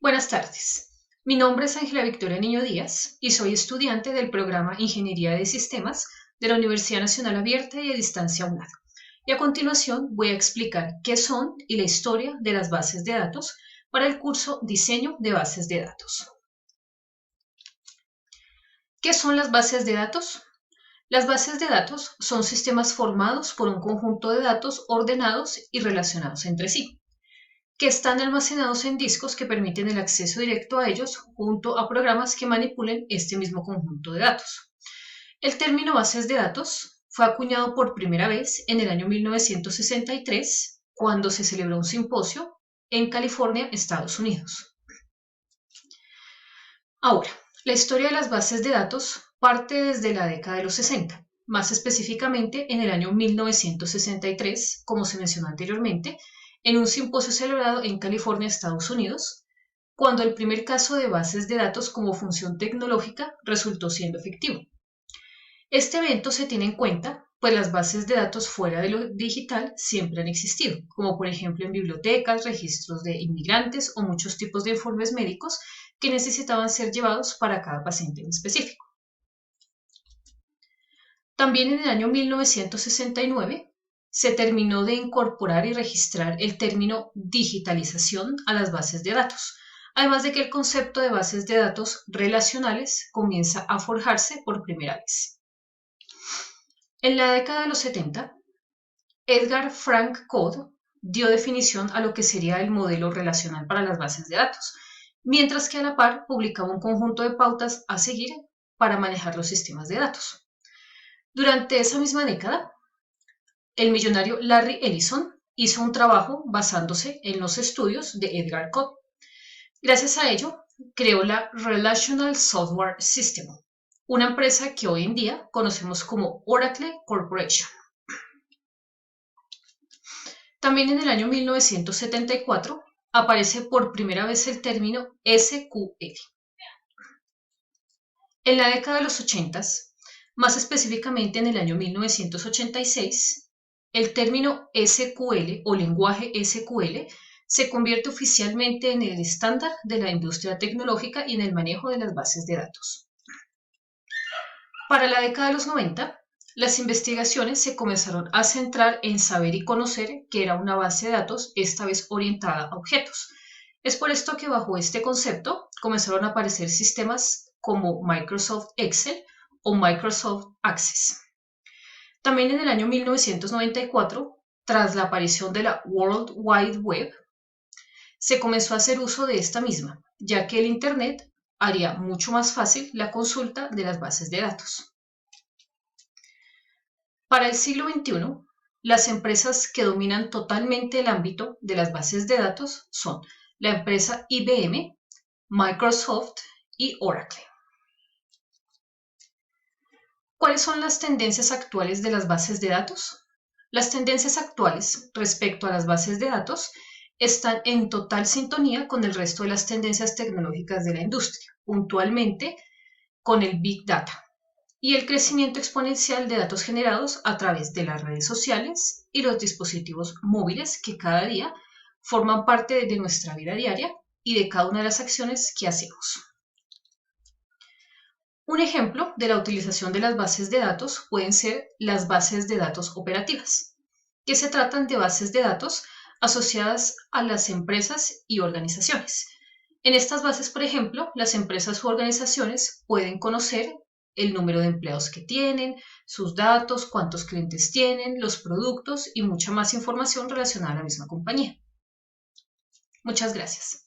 Buenas tardes. Mi nombre es Ángela Victoria Niño Díaz y soy estudiante del programa Ingeniería de Sistemas de la Universidad Nacional Abierta y a Distancia UNAD. Y a continuación voy a explicar qué son y la historia de las bases de datos para el curso Diseño de Bases de Datos. ¿Qué son las bases de datos? Las bases de datos son sistemas formados por un conjunto de datos ordenados y relacionados entre sí, que están almacenados en discos que permiten el acceso directo a ellos junto a programas que manipulen este mismo conjunto de datos. El término bases de datos fue acuñado por primera vez en el año 1963, cuando se celebró un simposio en California, Estados Unidos. Ahora, la historia de las bases de datos parte desde la década de los 60, más específicamente en el año 1963, como se mencionó anteriormente, en un simposio celebrado en California, Estados Unidos, cuando el primer caso de bases de datos como función tecnológica resultó siendo efectivo. Este evento se tiene en cuenta, pues las bases de datos fuera de lo digital siempre han existido, como por ejemplo en bibliotecas, registros de inmigrantes o muchos tipos de informes médicos que necesitaban ser llevados para cada paciente en específico. También en el año 1969 se terminó de incorporar y registrar el término digitalización a las bases de datos, además de que el concepto de bases de datos relacionales comienza a forjarse por primera vez. En la década de los 70, Edgar Frank Codd dio definición a lo que sería el modelo relacional para las bases de datos, mientras que a la par publicaba un conjunto de pautas a seguir para manejar los sistemas de datos. Durante esa misma década, el millonario Larry Ellison hizo un trabajo basándose en los estudios de Edgar Codd. Gracias a ello, creó la Relational Software System, una empresa que hoy en día conocemos como Oracle Corporation. También en el año 1974 aparece por primera vez el término SQL. En la década de los 80, más específicamente en el año 1986, el término SQL o lenguaje SQL se convierte oficialmente en el estándar de la industria tecnológica y en el manejo de las bases de datos. Para la década de los 90, las investigaciones se comenzaron a centrar en saber y conocer qué era una base de datos, esta vez orientada a objetos. Es por esto que bajo este concepto comenzaron a aparecer sistemas como Microsoft Excel o Microsoft Access. También en el año 1994, tras la aparición de la World Wide Web, se comenzó a hacer uso de esta misma, ya que el Internet haría mucho más fácil la consulta de las bases de datos. Para el siglo XXI, las empresas que dominan totalmente el ámbito de las bases de datos son la empresa IBM, Microsoft y Oracle. ¿Cuáles son las tendencias actuales de las bases de datos? Las tendencias actuales respecto a las bases de datos están en total sintonía con el resto de las tendencias tecnológicas de la industria, puntualmente con el Big Data y el crecimiento exponencial de datos generados a través de las redes sociales y los dispositivos móviles que cada día forman parte de nuestra vida diaria y de cada una de las acciones que hacemos. Un ejemplo de la utilización de las bases de datos pueden ser las bases de datos operativas, que se tratan de bases de datos asociadas a las empresas y organizaciones. En estas bases, por ejemplo, las empresas u organizaciones pueden conocer el número de empleados que tienen, sus datos, cuántos clientes tienen, los productos y mucha más información relacionada a la misma compañía. Muchas gracias.